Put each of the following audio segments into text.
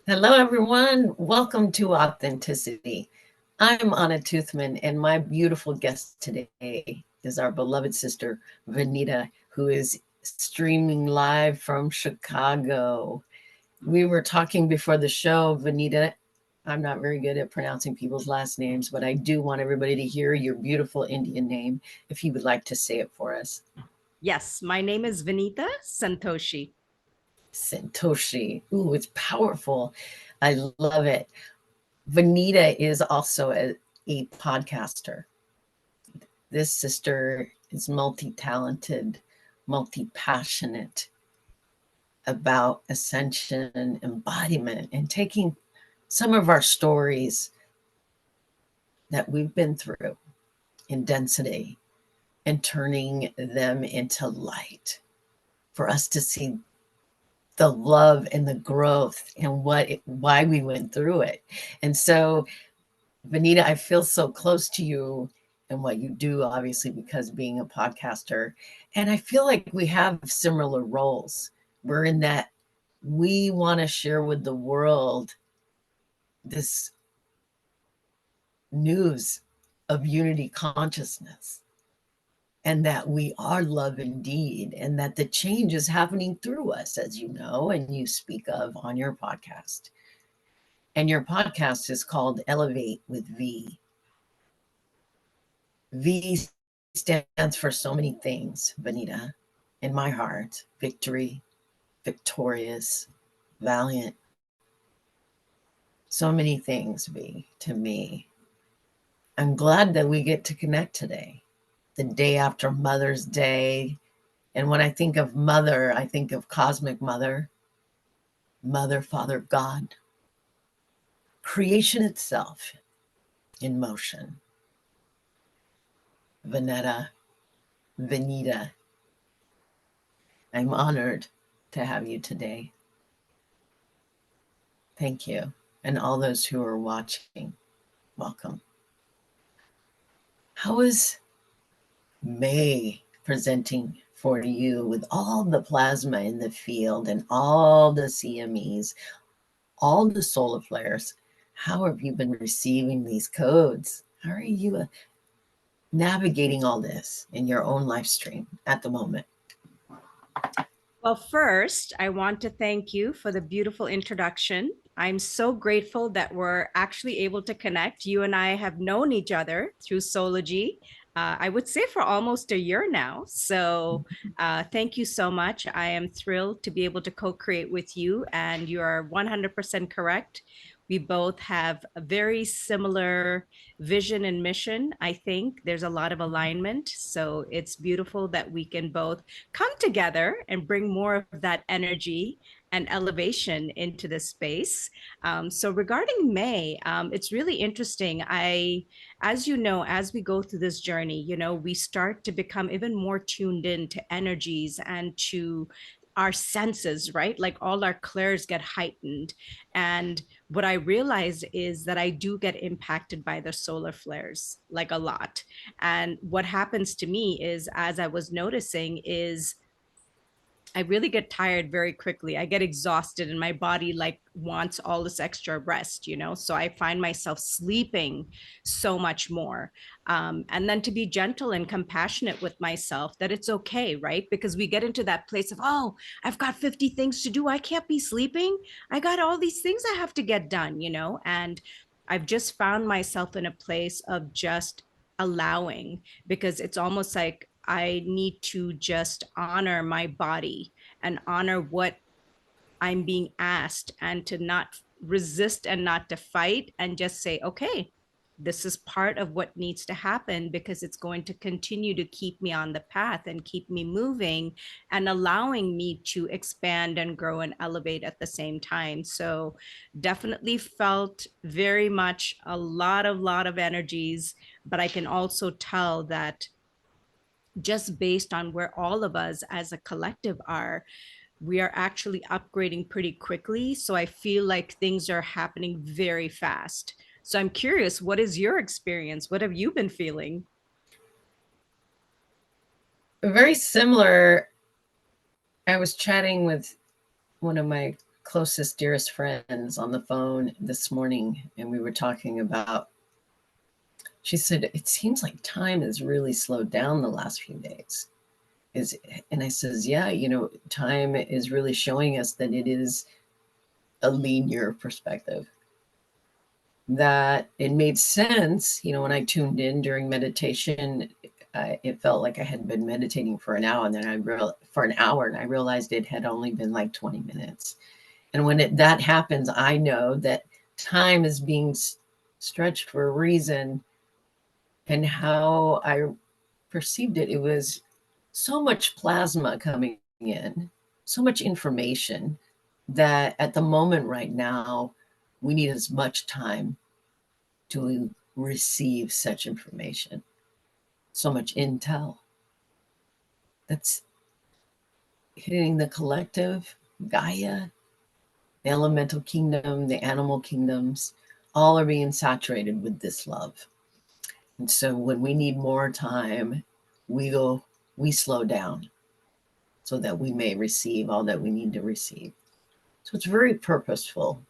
Hello, everyone. Welcome to Authenticity. I'm Anna Toothman, and my beautiful guest today is our beloved sister, Vanita, who is streaming live from Chicago. We were talking before the show, Vanita. I'm not very good at pronouncing people's last names, but I do want everybody to hear your beautiful Indian name if you would like to say it for us. Yes, my name is Vinita Santoshi. Santoshi. Ooh, it's powerful. I love it. Vanita is also a podcaster. This sister is multi talented, multi passionate about ascension, embodiment, and taking some of our stories that we've been through in density and turning them into light for us to see the love and the growth and why we went through it. And so, Vanita, I feel so close to you and what you do, obviously, because being a podcaster. And I feel like we have similar roles. We're in that we want to share with the world this news of unity consciousness and that we are love indeed, and that the change is happening through us, as you know, and you speak of on your podcast. And your podcast is called Elevate with V. V stands for so many things, Vanita, in my heart: victory, victorious, valiant. So many things, V, to me. I'm glad that we get to connect today, the day after Mother's Day. And when I think of mother, I think of cosmic mother, mother, father, God, creation itself in motion. Vanetta, Vanita, I'm honored to have you today. Thank you. And all those who are watching, welcome. How is May presenting for you with all the plasma in the field and all the CMEs, all the solar flares? How have you been receiving these codes? How are you navigating all this in your own live stream at the moment? Well, first, I want to thank you for the beautiful introduction. I'm so grateful that we're actually able to connect. You and I have known each other through Sology, I would say for almost a year now. So thank you so much. I am thrilled to be able to co-create with you, and you are 100% correct. We both have a very similar vision and mission. I think there's a lot of alignment. So it's beautiful that we can both come together and bring more of that energy and elevation into this space. So regarding May, it's really interesting. As you know, as we go through this journey, we start to become even more tuned in to energies and to our senses, right? Like all our clairs get heightened. And what I realized is that I do get impacted by the solar flares, like a lot. And what happens to me is, as I was noticing, is I really get tired very quickly. I get exhausted and my body like wants all this extra rest. So I find myself sleeping so much more. And then to be gentle and compassionate with myself that it's okay, right? Because we get into that place of, oh, I've got 50 things to do. I can't be sleeping. I got all these things I have to get done. And I've just found myself in a place of just allowing, because it's almost like I need to just honor my body and honor what I'm being asked, and to not resist and not to fight, and just say, okay, this is part of what needs to happen, because it's going to continue to keep me on the path and keep me moving and allowing me to expand and grow and elevate at the same time. So definitely felt very much a lot of energies, but I can also tell that just based on where all of us as a collective are, we are actually upgrading pretty quickly. So I feel like things are happening very fast. So I'm curious, what is your experience? What have you been feeling? Very similar. I was chatting with one of my closest, dearest friends on the phone this morning, and we were talking about, she said, it seems like time has really slowed down the last few days. And I says, yeah, time is really showing us that it is a linear perspective. That it made sense, when I tuned in during meditation, it felt like I had been meditating for an hour, and then I realized it had only been like 20 minutes. And when that happens, I know that time is being stretched for a reason. And how I perceived it, it was so much plasma coming in, so much information, that at the moment right now, we need as much time to receive such information, so much intel that's hitting the collective, Gaia, the elemental kingdom, the animal kingdoms, all are being saturated with this love. And so when we need more time, we slow down so that we may receive all that we need to receive. So it's very purposeful.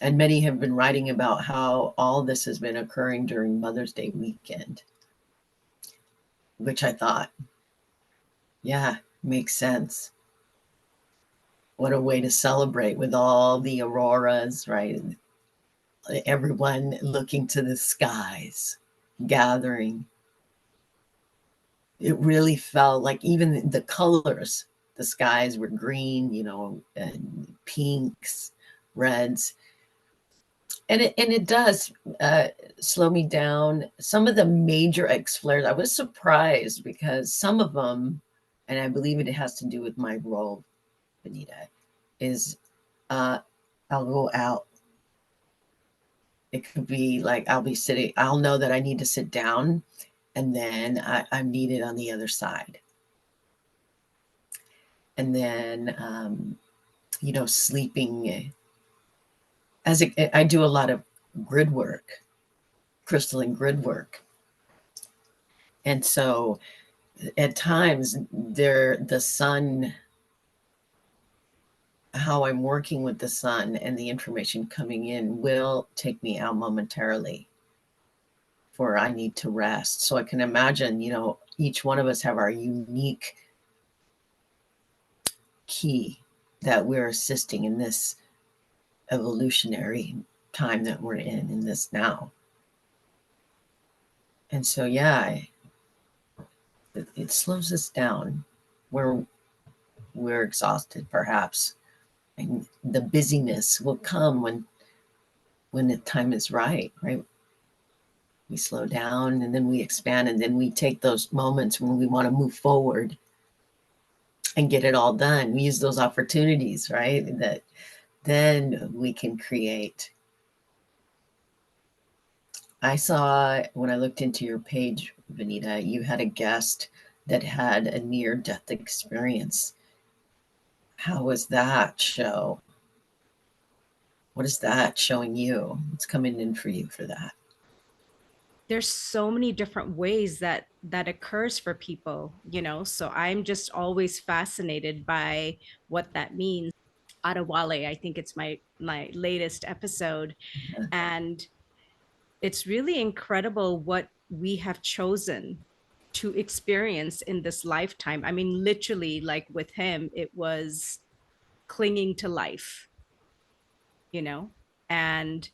And many have been writing about how all this has been occurring during Mother's Day weekend, which I thought, yeah, makes sense. What a way to celebrate with all the auroras, right? Everyone looking to the skies, gathering. It really felt like even the colors, the skies were green, and pinks, reds. And it does slow me down. Some of the major X flares, I was surprised because some of them, and I believe it has to do with my role, Benita, is I'll go out. It could be like I'll be sitting, I'll know that I need to sit down, and then I'm needed on the other side. And then, sleeping. I do a lot of grid work, crystalline grid work. And so at times the sun, how I'm working with the sun and the information coming in will take me out momentarily, for I need to rest. So I can imagine, each one of us have our unique key that we're assisting in this evolutionary time that we're in this now. And so, yeah, it slows us down. We're exhausted, perhaps, and the busyness will come when the time is right. We slow down, and then we expand, and then we take those moments when we want to move forward and get it all done. We use those opportunities, right? That then we can create. I saw when I looked into your page, Vanita, you had a guest that had a near-death experience. How was that show? What is that showing you? What's coming in for you for that? There's so many different ways that occurs for people, so I'm just always fascinated by what that means. Adewale, I think it's my latest episode, and it's really incredible what we have chosen to experience in this lifetime. I mean, literally, like with him, it was clinging to life, and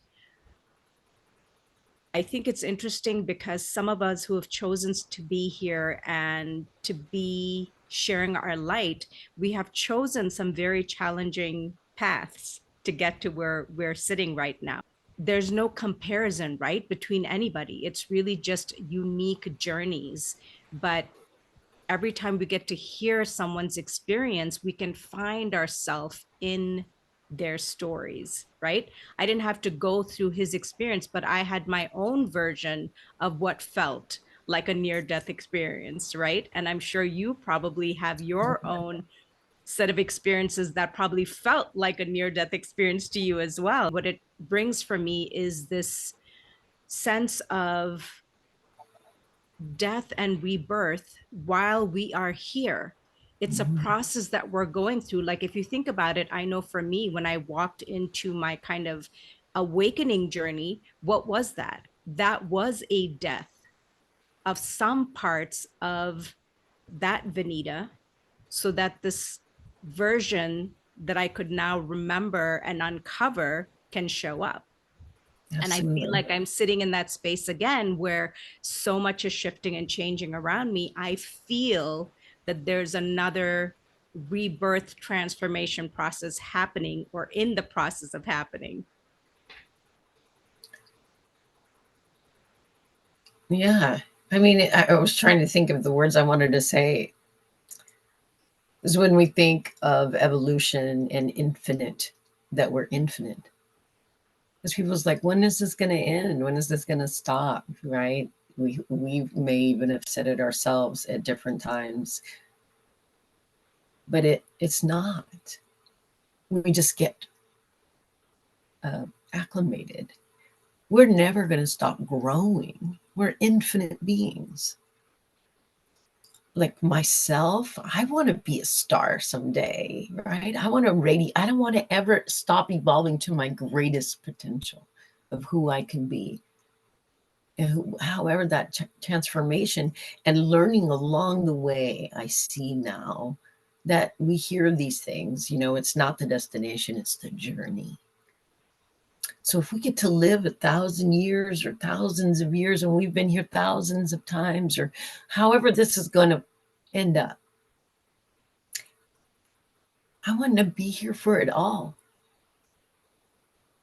I think it's interesting because some of us who have chosen to be here and to be sharing our light, we have chosen some very challenging paths to get to where we're sitting right now. There's no comparison, right, between anybody. It's really just unique journeys. But every time we get to hear someone's experience, we can find ourselves in their stories, right? I didn't have to go through his experience, but I had my own version of what felt like a near death experience, right? And I'm sure you probably have your own set of experiences that probably felt like a near death experience to you as well. What it brings for me is this sense of death and rebirth while we are here. It's a process that we're going through. Like, if you think about it, I know for me, when I walked into my kind of awakening journey, what was that? That was a death of some parts of that Vanita, so that this version that I could now remember and uncover can show up. And I feel Absolutely. like I'm sitting in that space again where so much is shifting and changing around me. I feel that there's another rebirth transformation process happening, or in the process of happening. Yeah. I mean, I was trying to think of the words I wanted to say. Is when we think of evolution and infinite, that we're infinite. Because people's like, when is this going to end? When is this going to stop? Right? We may even have said it ourselves at different times, but it's not. We just get acclimated. We're never going to stop growing. We're infinite beings. Like myself, I want to be a star someday, right? I want to radiate. I don't want to ever stop evolving to my greatest potential of who I can be. And however that transformation and learning along the way, I see now that we hear these things, it's not the destination, it's the journey. So if we get to live 1,000 years or thousands of years, and we've been here thousands of times, or however this is going to end up, I want to be here for it all.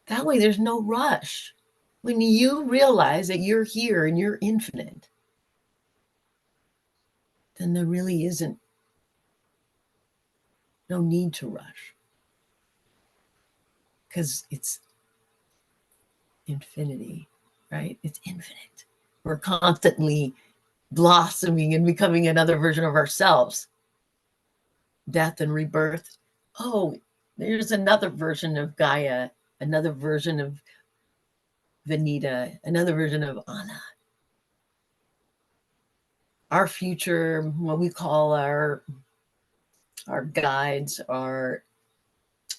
That way there's no rush. When you realize that you're here and you're infinite, then there really isn't no need to rush, because it's infinity, right? It's infinite. We're constantly blossoming and becoming another version of ourselves. Death and rebirth. Oh, there's another version of Gaia, another version of Vanita, another version of Anna. Our future, what we call our guides, our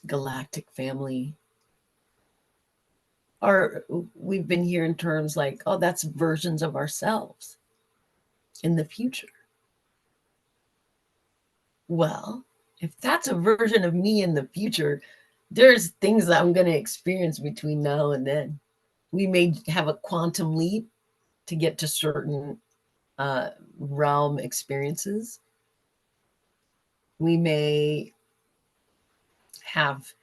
galactic family, are, we've been here in terms like, oh, that's versions of ourselves in the future. Well, if that's a version of me in the future, there's things that I'm going to experience between now and then. We may have a quantum leap to get to certain realm experiences. We may have,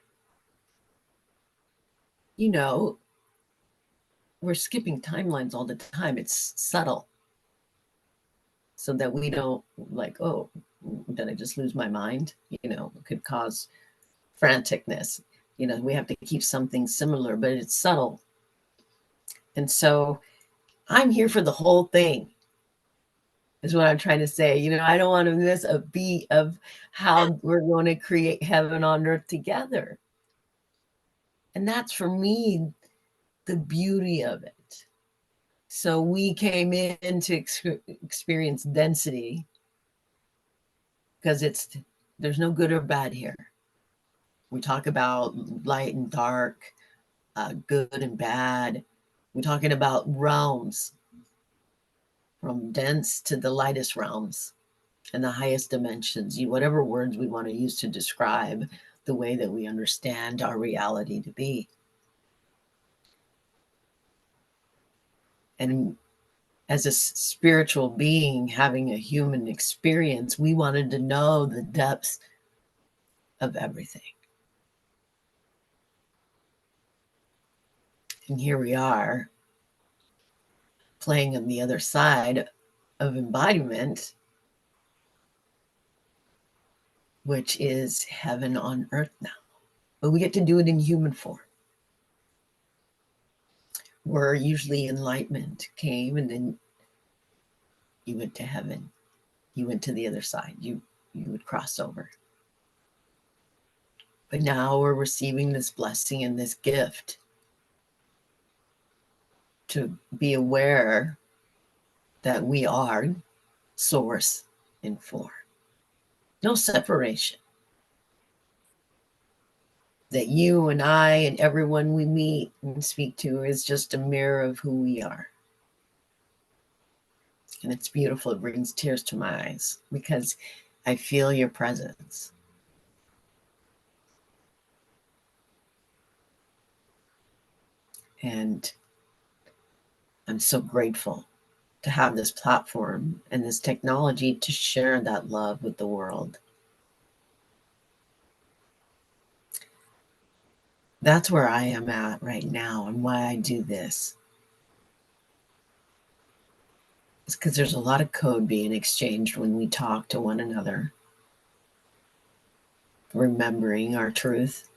we're skipping timelines all the time. It's subtle, so that we don't like, oh, did I just lose my mind? It could cause franticness. We have to keep something similar, but it's subtle. And so I'm here for the whole thing, is what I'm trying to say. I don't want to miss a beat of how we're going to create heaven on earth together. And that's, for me, the beauty of it. So we came in to experience density, because there's no good or bad here. We talk about light and dark, good and bad. We're talking about realms, from dense to the lightest realms and the highest dimensions, whatever words we want to use to describe the way that we understand our reality to be. And as a spiritual being having a human experience, we wanted to know the depths of everything. And here we are, playing on the other side of embodiment, which is heaven on earth now. But we get to do it in human form, where usually enlightenment came, and then you went to heaven. You went to the other side. You would cross over. But now we're receiving this blessing and this gift to be aware that we are source in form. no separation. That you and I and everyone we meet and speak to is just a mirror of who we are. And it's beautiful. It brings tears to my eyes because I feel your presence. And I'm so grateful to have this platform and this technology to share that love with the world. That's where I am at right now and why I do this. It's because there's a lot of code being exchanged when we talk to one another, remembering our truth.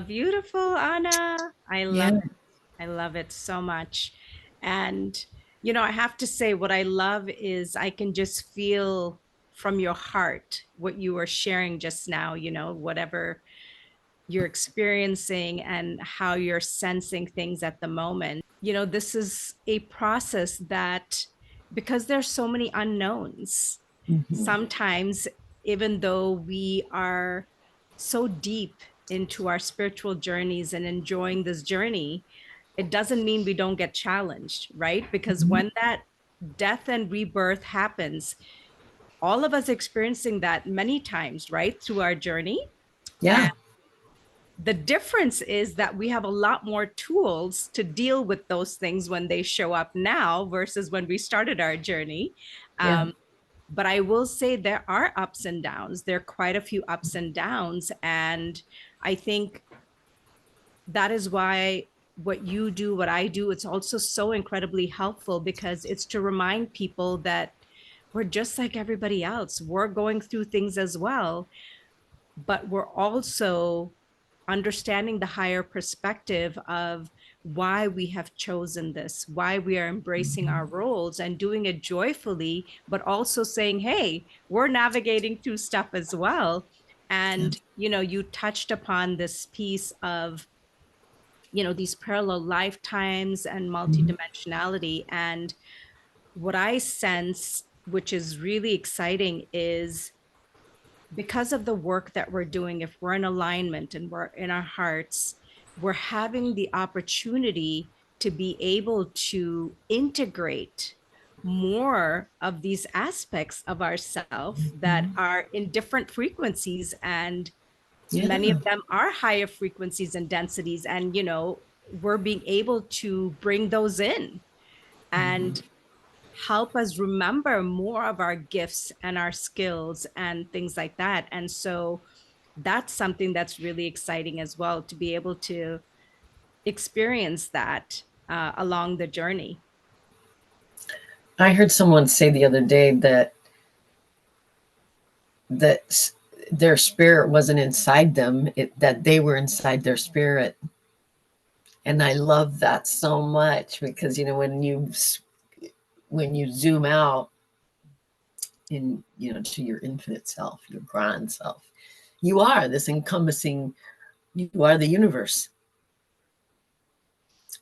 Beautiful, Anna. I love Yeah. it. I love it so much. And, I have to say, what I love is I can just feel from your heart what you were sharing just now, whatever you're experiencing and how you're sensing things at the moment. This is a process that, because there's so many unknowns, Mm-hmm. sometimes, even though we are so deep into our spiritual journeys and enjoying this journey, it doesn't mean we don't get challenged, right? Because Mm-hmm. when that death and rebirth happens, all of us experiencing that many times, right, through our journey. And Yeah. the difference is that we have a lot more tools to deal with those things when they show up now versus when we started our journey. Yeah. Um, but I will say there are ups and downs. There are quite a few ups and downs. And I think that is why what you do, what I do, it's also so incredibly helpful, because it's to remind people that we're just like everybody else. We're going through things as well, but we're also understanding the higher perspective of why we have chosen this, why we are embracing Mm-hmm. our roles and doing it joyfully, but also saying, hey, we're navigating through stuff as well. Yeah. And, you touched upon this piece of, these parallel lifetimes and Mm-hmm. multidimensionality. And what I sense, which is really exciting, is because of the work that we're doing, if we're in alignment and we're in our hearts, we're having the opportunity to be able to integrate more of these aspects of ourself that Mm-hmm. are in different frequencies, and many Yeah. of them are higher frequencies and densities, and we're being able to bring those in Mm-hmm. and help us remember more of our gifts and our skills and things like that. And so that's something that's really exciting as well, to be able to experience that along the journey. I heard someone say the other day that their spirit wasn't inside them, that they were inside their spirit. And I love that so much because when you zoom out in to your infinite self, your grand self, you are this encompassing, you are the universe.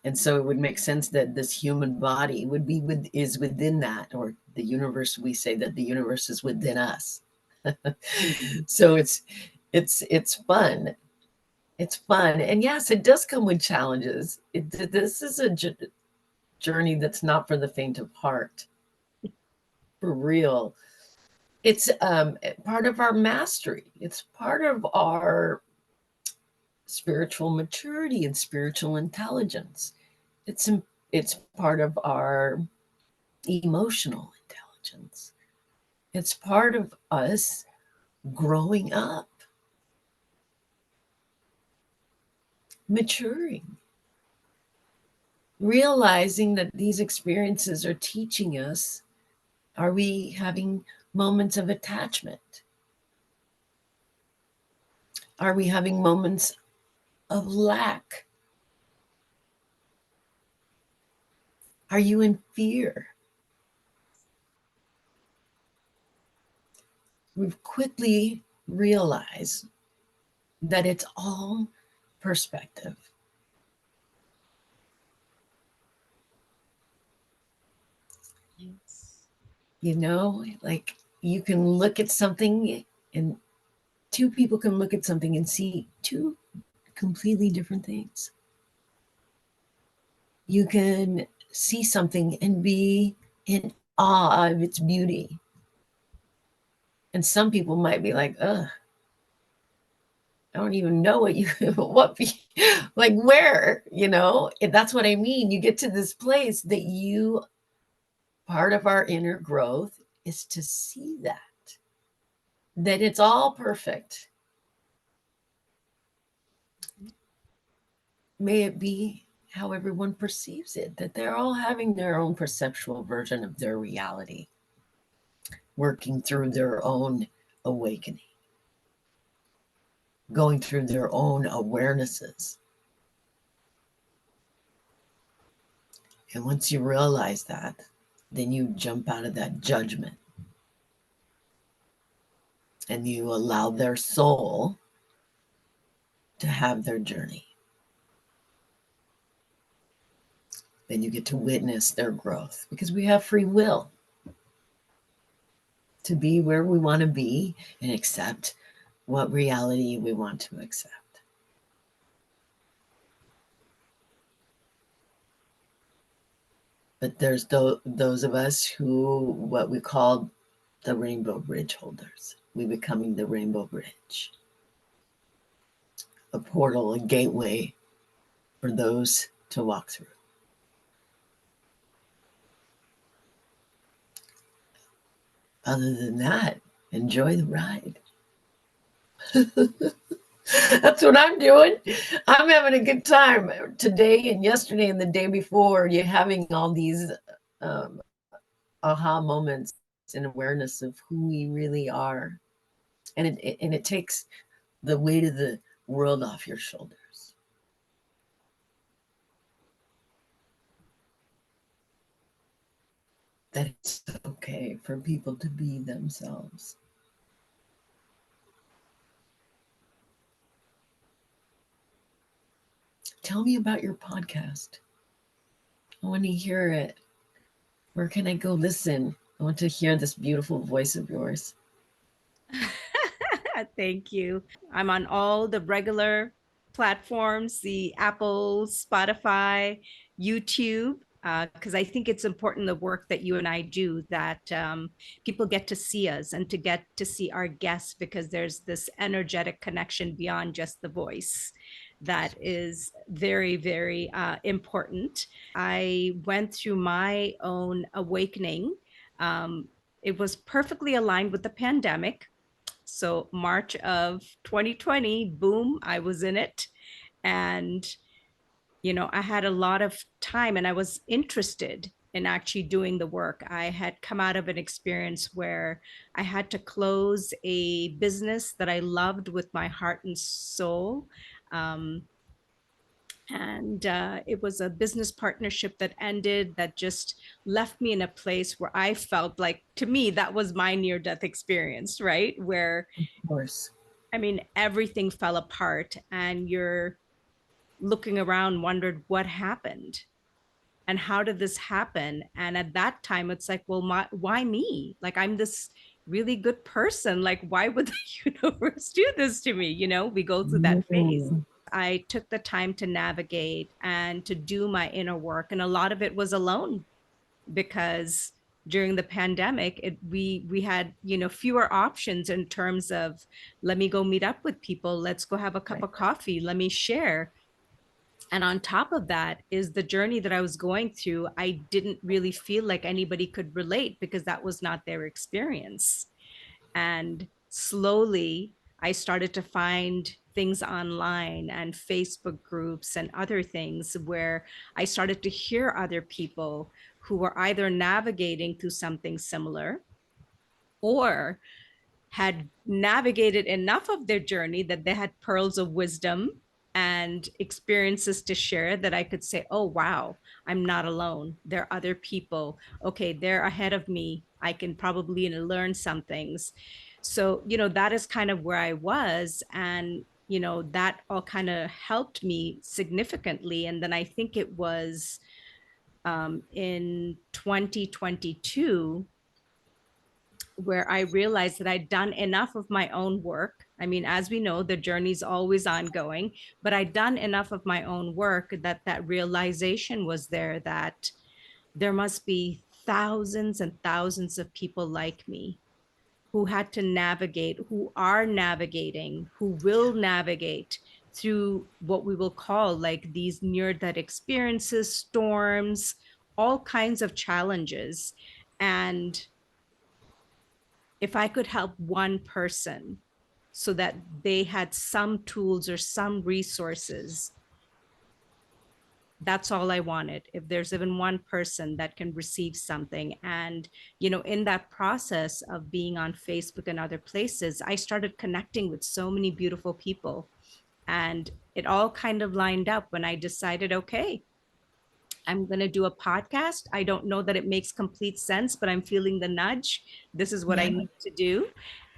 And so it would make sense that this human body is within that, or the universe. We say that the universe is within us. So it's fun. It's fun. And yes, it does come with challenges. This is a journey that's not for the faint of heart, for real. It's part of our mastery. It's part of our spiritual maturity and spiritual intelligence. It's it's part of our emotional intelligence. It's part of us growing up, maturing, realizing that these experiences are teaching us. Are we having moments of attachment? Are we having moments of lack? Are you in fear? We've quickly realized that it's all perspective. Like you can look at something and two people can look at something and see two completely different things. You can see something and be in awe of its beauty. And some people might be like, ugh, I don't even know what you, like where, And that's what I mean. You get to this place that part of our inner growth is to see that it's all perfect. May it be how everyone perceives it, that they're all having their own perceptual version of their reality, working through their own awakening, going through their own awarenesses. And once you realize that, then you jump out of that judgment and you allow their soul to have their journey. Then you get to witness their growth because we have free will to be where we want to be and accept what reality we want to accept. But there's those of us who, what we call the rainbow bridge holders. We're becoming the rainbow bridge, a portal, a gateway for those to walk through. Other than that, enjoy the ride. That's what I'm doing. I'm having a good time today and yesterday and the day before. You're having all these aha moments and awareness of who we really are. And it takes the weight of the world off your shoulders. That it's okay for people to be themselves. Tell me about your podcast. I want to hear it. Where can I go listen? I want to hear this beautiful voice of yours. Thank you. I'm on all the regular platforms, the Apple, Spotify, YouTube, because I think it's important the work that you and I do, that people get to see us and to get to see our guests, because there's this energetic connection beyond just the voice that is very, very important. I went through my own awakening. It was perfectly aligned with the pandemic. So March of 2020, boom, I was in it. And, I had a lot of time and I was interested in actually doing the work. I had come out of an experience where I had to close a business that I loved with my heart and soul. And it was a business partnership that ended, that just left me in a place where I felt like, to me, that was my near-death experience, right? Where, of course, I mean, everything fell apart and you're looking around, wondered what happened and how did this happen? And at that time, it's like, well, why me? Like, I'm this really good person. Like, why would the universe do this to me? We go through that phase. I took the time to navigate and to do my inner work. And a lot of it was alone, because during the pandemic, we had, fewer options in terms of, let me go meet up with people. Let's go have a cup of coffee. Let me share. And on top of that is the journey that I was going through. I didn't really feel like anybody could relate because that was not their experience. And slowly, I started to find things online and Facebook groups and other things where I started to hear other people who were either navigating through something similar or had navigated enough of their journey that they had pearls of wisdom and experiences to share, that I could say, oh, wow, I'm not alone. There are other people. Okay, they're ahead of me. I can probably learn some things. So, that is kind of where I was. And, that all kind of helped me significantly. And then I think it was in 2022 where I realized that I'd done enough of my own work. I mean, as we know, the journey's always ongoing, but I'd done enough of my own work that that realization was there that there must be thousands and thousands of people like me who had to navigate, who are navigating, who will navigate through what we will call like these near death experiences, storms, all kinds of challenges. And if I could help one person so that they had some tools or some resources, that's all I wanted. If there's even one person that can receive something. And, in that process of being on Facebook and other places, I started connecting with so many beautiful people. And it all kind of lined up when I decided, okay, I'm going to do a podcast. I don't know that it makes complete sense, but I'm feeling the nudge. This is what I Yeah. need to do.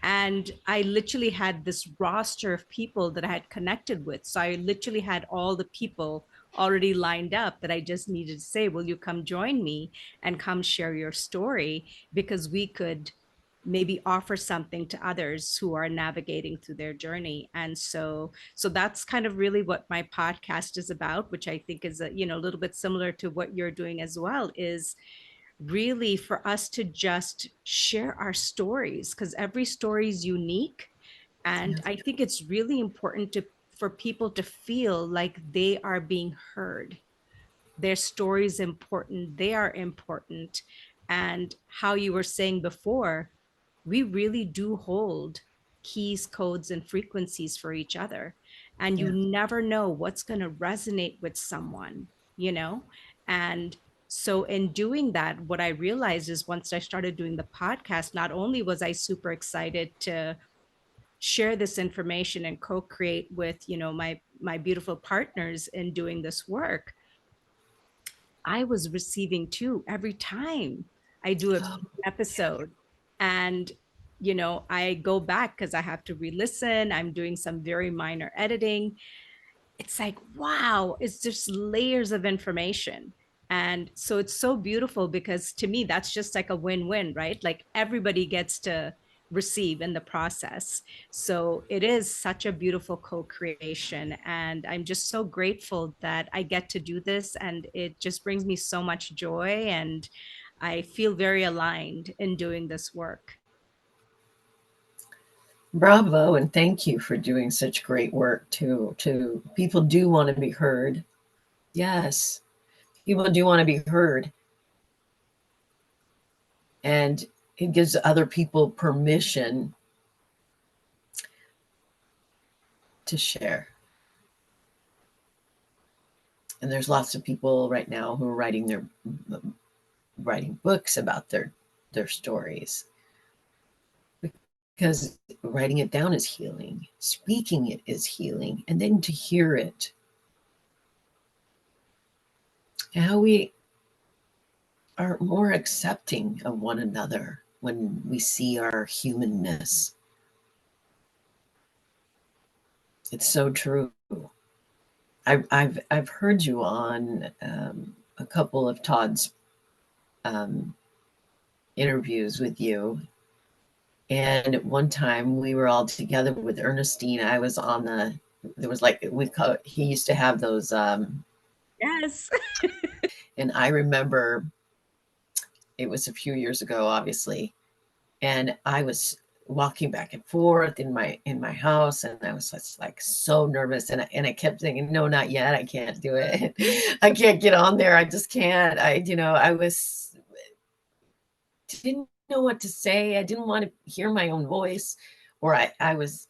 And I literally had this roster of people that I had connected with. So I literally had all the people already lined up that I just needed to say, will you come join me and come share your story? Because we could maybe offer something to others who are navigating through their journey. And so that's kind of really what my podcast is about, which I think is a little bit similar to what you're doing as well, is really for us to just share our stories, because every story is unique. And Yes. I think it's really important for people to feel like they are being heard. Their story is important, they are important. And how you were saying before, we really do hold keys, codes, and frequencies for each other. And you Yeah. never know what's going to resonate with someone, you know? And so, in doing that, what I realized is once I started doing the podcast, not only was I super excited to share this information and co-create with, my beautiful partners in doing this work, I was receiving too every time I do an Oh, episode. And, I go back because I have to re listen. I'm doing some very minor editing. It's like, wow, it's just layers of information. And so it's so beautiful because to me, that's just like a win win, right? Like everybody gets to receive in the process. So it is such a beautiful co creation. And I'm just so grateful that I get to do this. And it just brings me so much joy. And I feel very aligned in doing this work. bravo, and thank you for doing such great work too. To people do want to be heard. Yes, people do want to be heard, and it gives other people permission to share. And there's lots of people right now who are writing books about their stories, because writing it down is healing, speaking it is healing, and then to hear it, and how we are more accepting of one another when we see our humanness. It's so true. I've heard you on a couple of Todd's um, interviews with you. And at one time we were all together with Ernestine. I was on there was like, he used to have those, Yes. and I remember it was a few years ago, obviously, and I was walking back and forth in my house, and I was just like so nervous, and I kept thinking, no, not yet, I can't do it. I can't get on there, I just can't. I was didn't know what to say. I didn't want to hear my own voice, or I was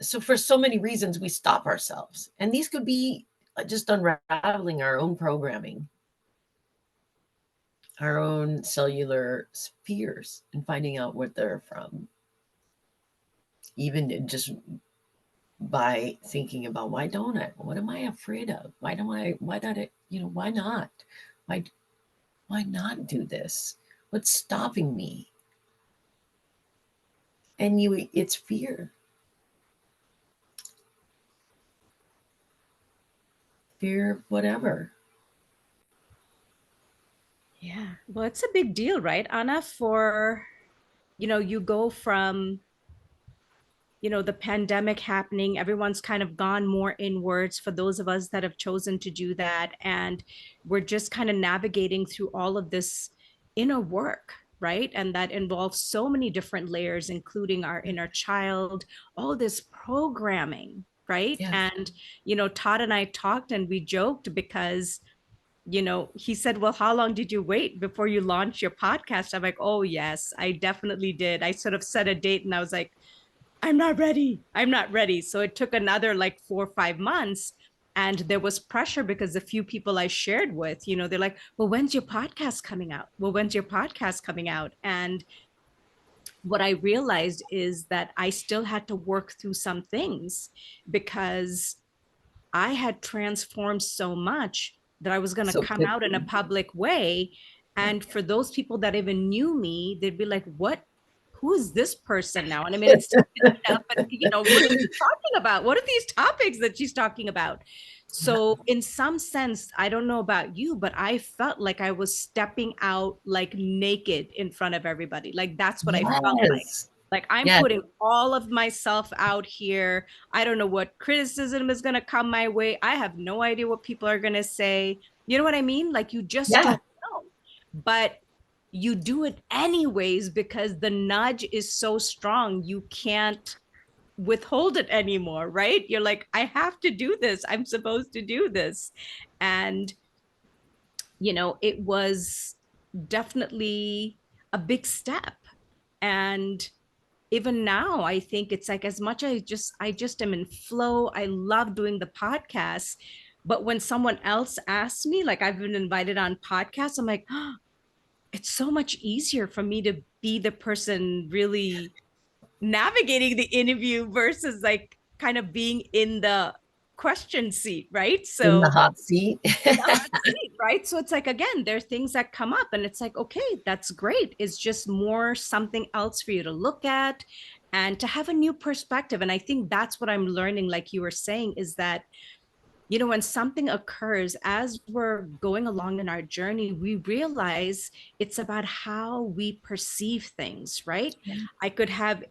so for so many reasons we stop ourselves, and these could be just unraveling our own programming, our own cellular fears, and finding out what they're from, even just by thinking about, why don't I, what am I afraid of, why don't I, why not, why why not do this, what's stopping me? And it's fear, fear of whatever. Yeah. Well, it's a big deal, right, Anna, for you go from the pandemic happening, everyone's kind of gone more inwards for those of us that have chosen to do that. And we're just kind of navigating through all of this inner work, right? And that involves so many different layers, including our inner child, all this programming, right? Yes. And, Todd and I talked and we joked because he said, well, how long did you wait before you launched your podcast? I'm like, oh, yes, I definitely did. I sort of set a date and I was like, I'm not ready. I'm not ready. So it took another like 4 or 5 months. And there was pressure because the few people I shared with, they're like, well, when's your podcast coming out? Well, when's your podcast coming out? And what I realized is that I still had to work through some things because I had transformed so much that I was going to So come out in a quickly. public way. Yeah. And for those people that even knew me, they'd be like, what? Who is this person now? And I mean, it's up and, what is she talking about? What are these topics that she's talking about? So, in some sense, I don't know about you, but I felt like I was stepping out like naked in front of everybody. Like, that's what I felt like. Yes. Like, I'm Yes. putting all of myself out here. I don't know what criticism is going to come my way. I have no idea what people are going to say. You know what I mean? Like, you just Yeah. don't know. But you do it anyways because the nudge is so strong. You can't withhold it anymore, right? You're like, I have to do this. I'm supposed to do this. And, it was definitely a big step. And even now I think it's like, as much as I just am in flow, I love doing the podcast, but when someone else asks me, like I've been invited on podcasts, I'm like, oh, it's so much easier for me to be the person really navigating the interview versus like kind of being in the question seat, right? In the So hot seat. in the hot seat, right? So it's like, again, there are things that come up and it's like, okay, that's great. It's just more something else for you to look at and to have a new perspective. And I think that's what I'm learning, like you were saying, is that when something occurs as we're going along in our journey, we realize it's about how we perceive things, right? I could have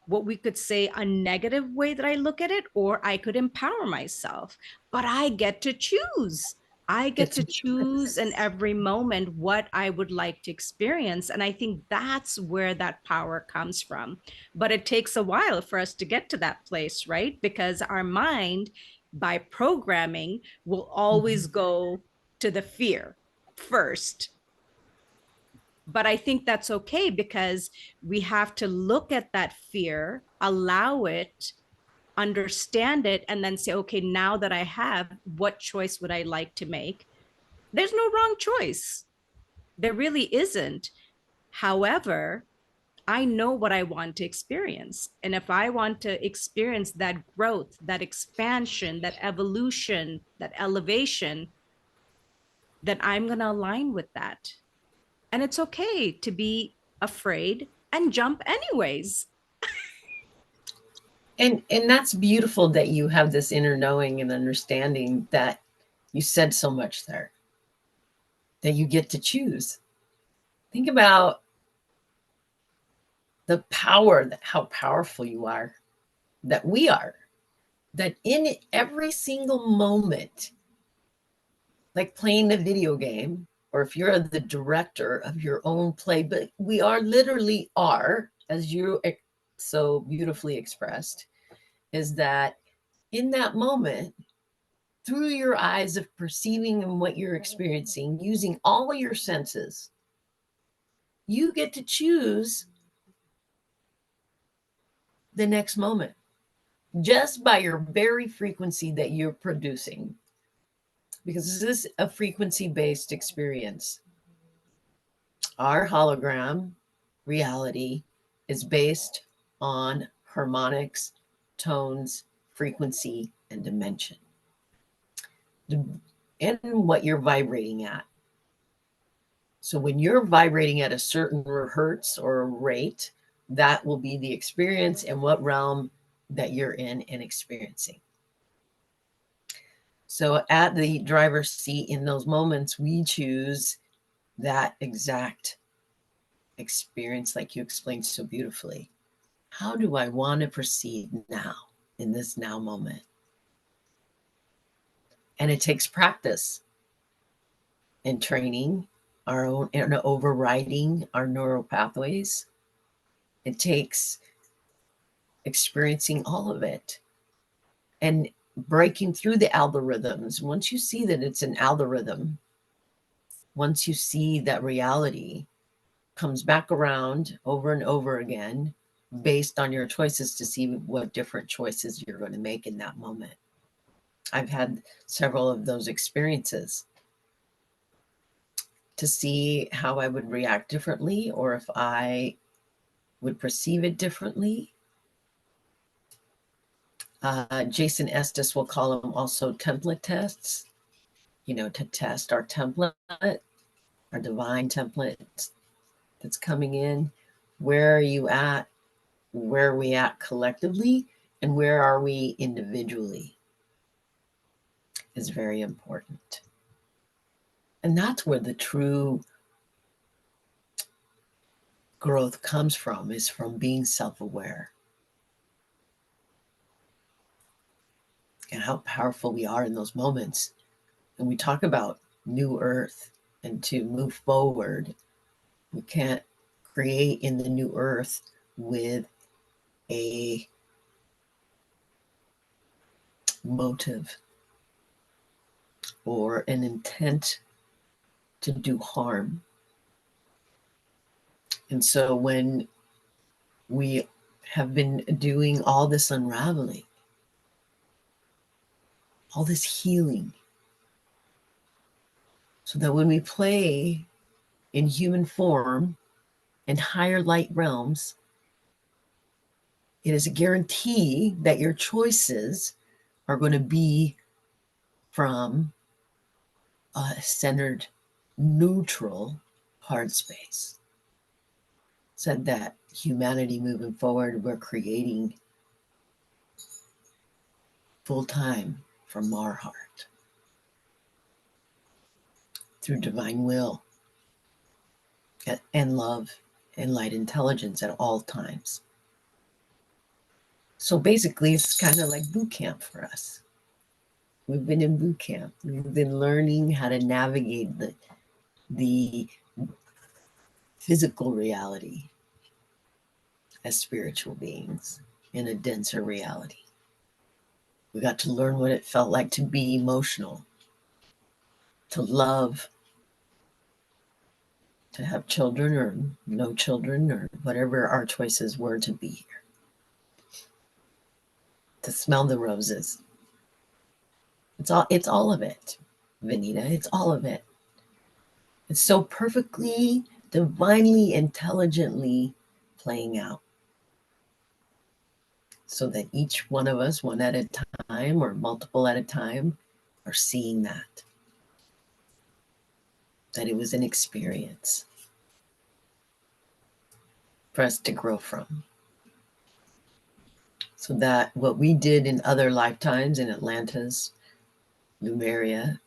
what we could say, a negative way that I look at it, or I could empower myself, but I get to choose. I get It's to a choose in choice. every moment what I would like to experience. And I think that's where that power comes from. But it takes a while for us to get to that place, right? Because our mind, by programming, will always Mhm. go to the fear first. But I think that's okay because we have to look at that fear, allow it, understand it, and then say, okay, now that I have, what choice would I like to make? There's no wrong choice. There really isn't. However, I know what I want to experience. And if I want to experience that growth, that expansion, that evolution, that elevation, then I'm going to align with that. And it's okay to be afraid and jump anyways. And that's beautiful that you have this inner knowing and understanding that you said so much there, that you get to choose. Think about the power, that how powerful you are, that we are, that in every single moment, like playing a video game, or if you're the director of your own play, but we are literally are, as you so beautifully expressed, is that in that moment, through your eyes of perceiving and what you're experiencing, using all your senses, you get to choose the next moment just by your very frequency that you're producing. Because this is a frequency based experience. Our hologram reality is based on harmonics, tones, frequency, and dimension, and what you're vibrating at. So when you're vibrating at a certain hertz or rate, that will be the experience and what realm that you're in and experiencing. So at the driver's seat in those moments, we choose that exact experience, like you explained so beautifully. How do I want to proceed now, in this now moment? And it takes practice and training our own and overriding our neural pathways. It takes experiencing all of it and breaking through the algorithms. Once you see that it's an algorithm, once you see that reality comes back around over and over again based on your choices to see what different choices you're going to make in that moment. I've had several of those experiences to see how I would react differently or if I would perceive it differently. Jason Estes will call them also template tests, to test our template, our divine template that's coming in. Where are you at? Where are we at collectively? And where are we individually is very important. And that's where the true growth comes from, is from being self-aware. And how powerful we are in those moments. And we talk about new earth and to move forward. We can't create in the new earth with a motive or an intent to do harm. And so when we have been doing all this unraveling, all this healing, so that when we play in human form in higher light realms, it is a guarantee that your choices are going to be from a centered, neutral hard space. Said that humanity moving forward, we're creating full time from our heart through divine will and love and light intelligence at all times. So basically, it's kind of like boot camp for us. We've been in boot camp. We've been learning how to navigate the physical reality as spiritual beings in a denser reality. We got to learn what it felt like to be emotional, to love, to have children or no children, or whatever our choices were to be here, to smell the roses. It's all of it, Vanita. It's all of it. It's so perfectly, divinely, intelligently playing out, so that each one of us, one at a time or multiple at a time, are seeing that it was an experience for us to grow from. So that what we did in other lifetimes in Atlantis, Lemuria,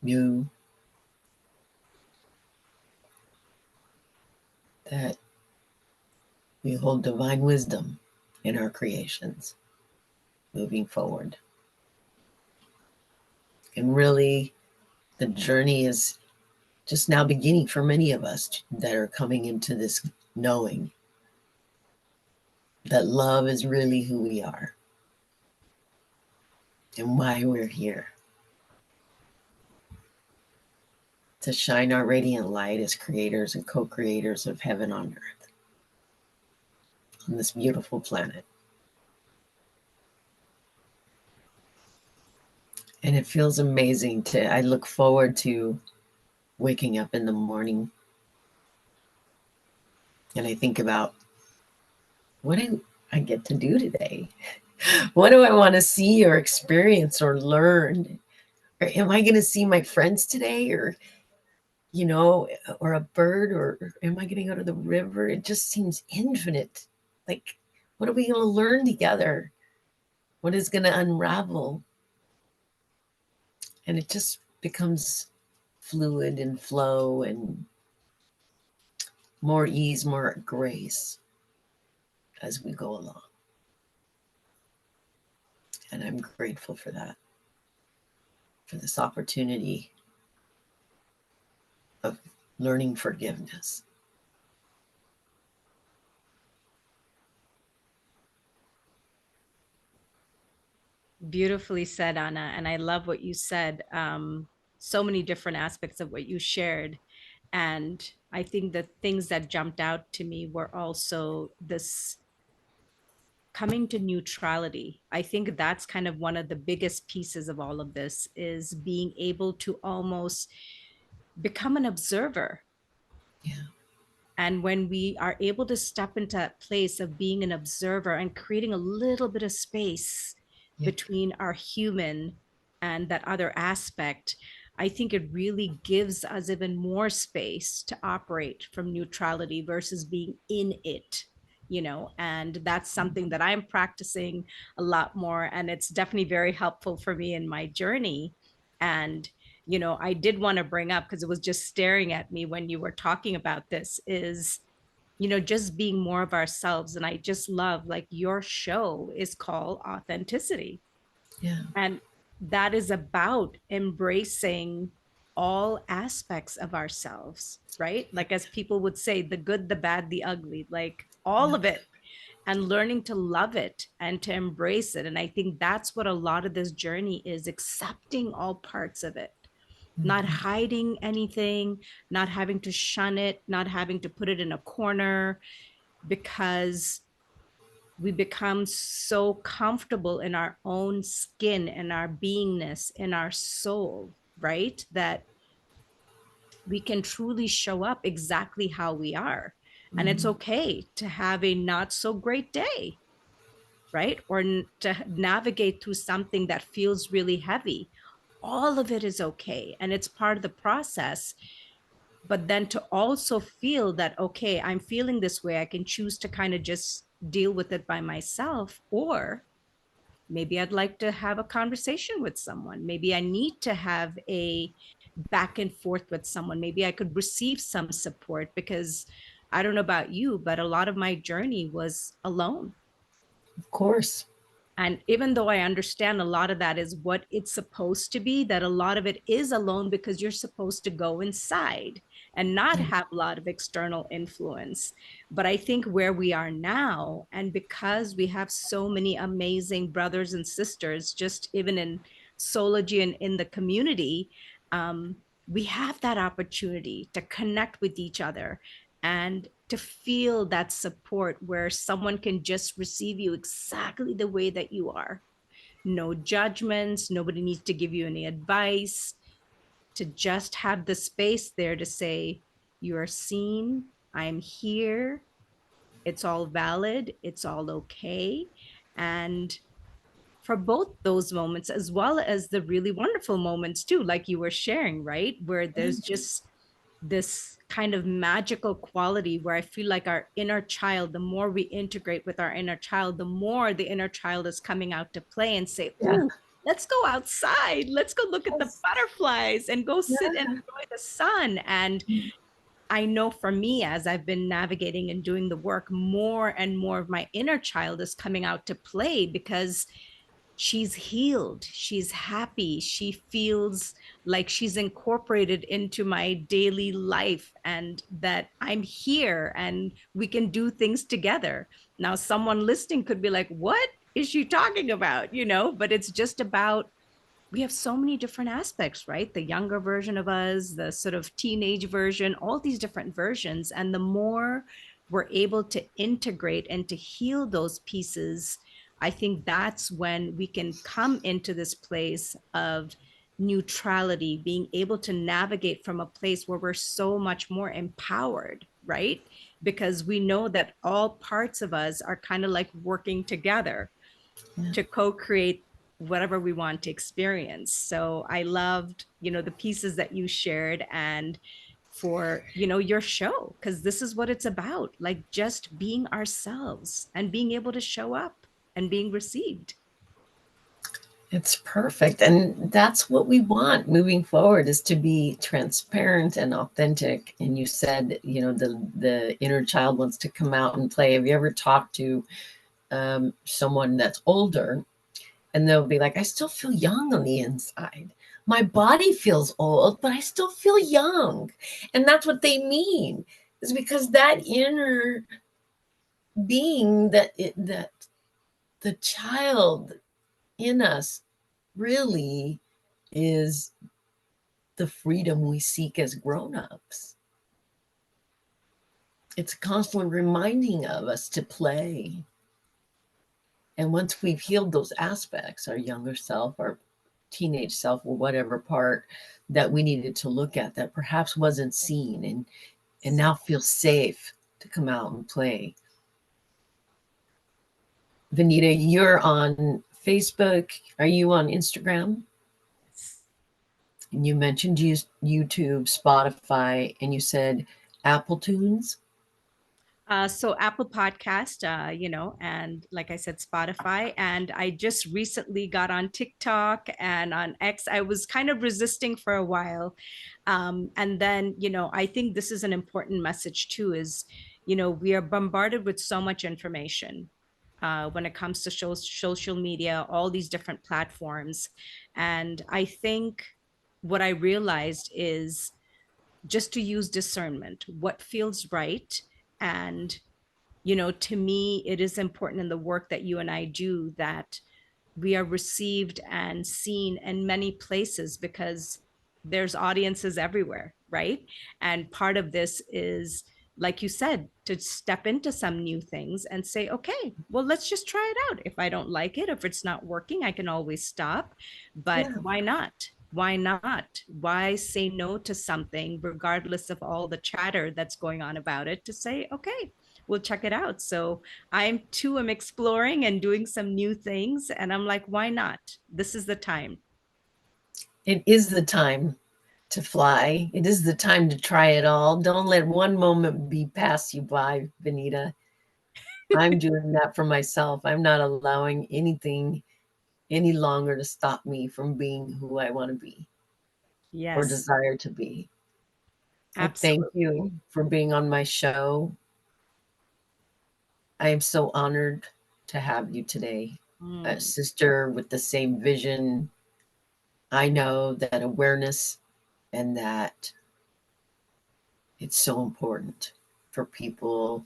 Mu, that we hold divine wisdom in our creations moving forward. And really, the journey is just now beginning for many of us that are coming into this knowing that love is really who we are and why we're here. To shine our radiant light as creators and co-creators of heaven on earth, on this beautiful planet. And it feels amazing I look forward to waking up in the morning and I think about, what do I get to do today? What do I want to see or experience or learn? Or am I going to see my friends today, or or a bird, or am I going to go to the river? It just seems infinite. Like, what are we going to learn together? What is going to unravel? And it just becomes fluid and flow, and more ease, more grace as we go along. And I'm grateful for that, for this opportunity of learning forgiveness. Beautifully said, Anna. And I love what you said. So many different aspects of what you shared. And I think the things that jumped out to me were also this coming to neutrality. I think that's kind of one of the biggest pieces of all of this is being able to almost become an observer. Yeah. And when we are able to step into that place of being an observer and creating a little bit of space Yeah. between our human and that other aspect, I think it really gives us even more space to operate from neutrality versus being in it, and that's something that I'm practicing a lot more. And it's definitely very helpful for me in my journey. And I did want to bring up because it was just staring at me when you were talking about this is, just being more of ourselves. And I just love like your show is called Authenticity. Yeah. And that is about embracing all aspects of ourselves, right? Like, as people would say, the good, the bad, the ugly, like all Yeah. of it, and learning to love it and to embrace it. And I think that's what a lot of this journey is, accepting all parts of it, not Mm-hmm. hiding anything, not having to shun it, not having to put it in a corner, because we become so comfortable in our own skin and our beingness in our soul, right? That we can truly show up exactly how we are. And it's Mm-hmm. okay to have a not so great day, right? Or to navigate through something that feels really heavy. All of it is okay. And it's part of the process. But then to also feel that, okay, I'm feeling this way, I can choose to kind of just deal with it by myself. Or maybe I'd like to have a conversation with someone. Maybe I need to have a back and forth with someone. Maybe I could receive some support, because I don't know about you, but a lot of my journey was alone. Of course. And even though I understand a lot of that is what it's supposed to be, that a lot of it is alone because you're supposed to go inside and not Yeah. have a lot of external influence. But I think where we are now, and because we have so many amazing brothers and sisters, just even in Sology and in the community, um, we have that opportunity to connect with each other and to feel that support where someone can just receive you exactly the way that you are. No judgments, nobody needs to give you any advice, to just have the space there to say, you are seen, I'm here, it's all valid, it's all okay. And for both those moments, as well as the really wonderful moments too, like you were sharing, right? Where there's just this kind of magical quality where I feel like our inner child, the more we integrate with our inner child, the more the inner child is coming out to play and say, Yeah. oh, let's go outside. Let's go look at the Yes. butterflies and go sit and Yeah. enjoy the sun. And I know for me, as I've been navigating and doing the work, more and more of my inner child is coming out to play, because she's healed, she's happy, she feels like she's incorporated into my daily life, and that I'm here and we can do things together. Now someone listening could be like, what is she talking about, but it's just about, we have so many different aspects, right? The younger version of us, the sort of teenage version, all these different versions. And the more we're able to integrate and to heal those pieces, I think that's when we can come into this place of neutrality, being able to navigate from a place where we're so much more empowered, right? Because we know that all parts of us are kind of like working together Yeah. to co-create whatever we want to experience. So I loved, the pieces that you shared, and for, your show, because this is what it's about, like just being ourselves and being able to show up and being received. It's perfect. And that's what we want moving forward, is to be transparent and authentic. And you said, you know, the inner child wants to come out and play. Have you ever talked to someone that's older, and they'll be like, I still feel young on the inside. My body feels old, but I still feel young. And that's what they mean, is because that inner being, that the child in us really is the freedom we seek as grown-ups. It's constantly reminding of us to play. And once we've healed those aspects, our younger self, our teenage self, or whatever part that we needed to look at that perhaps wasn't seen, and now feel safe to come out and play. Vanita, you're on Facebook. Are you on Instagram? And you mentioned YouTube, Spotify, and you said Apple Tunes. So Apple Podcast, and like I said, Spotify. And I just recently got on TikTok and on X. I was kind of resisting for a while. And then, I think this is an important message too, is, we are bombarded with so much information when it comes to social media, all these different platforms. And I think what I realized is just to use discernment, what feels right. And, to me, it is important in the work that you and I do that we are received and seen in many places, because there's audiences everywhere, right? And part of this is, like you said, to step into some new things and say, okay, well, let's just try it out. If I don't like it, if it's not working, I can always stop. But Yeah. why not? Why not? Why say no to something, regardless of all the chatter that's going on about it, to say, okay, we'll check it out. So I'm exploring and doing some new things. And I'm like, why not? This is the time. It is the time to fly. It is the time to try it all. Don't let one moment be pass you by, Benita. I'm doing that for myself. I'm not allowing anything any longer to stop me from being who I want to be or Yes, desire to be. I thank absolutely. you for being on my show. I am so honored to have you today. A Mm, sister with the same vision. I know that awareness, and that it's so important for people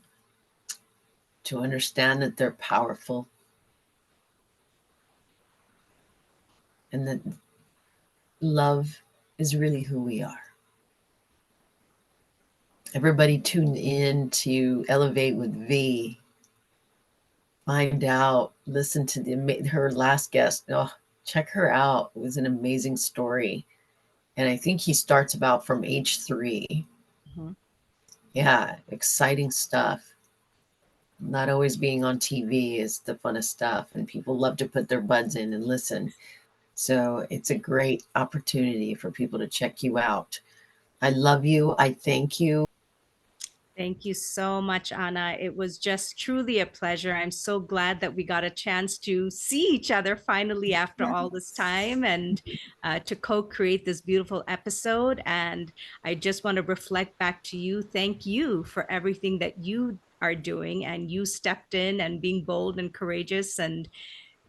to understand that they're powerful, and that love is really who we are. Everybody tune in to Elevate with V. Find out, listen to her last guest. Oh, check her out. It was an amazing story. And I think he starts about from age 3. mhm. Yeah, exciting stuff. Not always being on TV is the funnest stuff, and people love to put their buds in and listen. So it's a great opportunity for people to check you out. I love you. I thank you. Thank you so much, Anna. It was just truly a pleasure. I'm so glad that we got a chance to see each other finally after all this time, and to co-create this beautiful episode. And I just want to reflect back to you. Thank you for everything that you are doing, and you stepped in and being bold and courageous and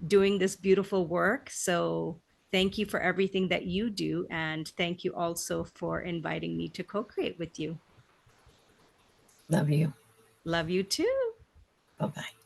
doing this beautiful work. So thank you for everything that you do. And thank you also for inviting me to co-create with you. Love you. Love you too. Bye bye.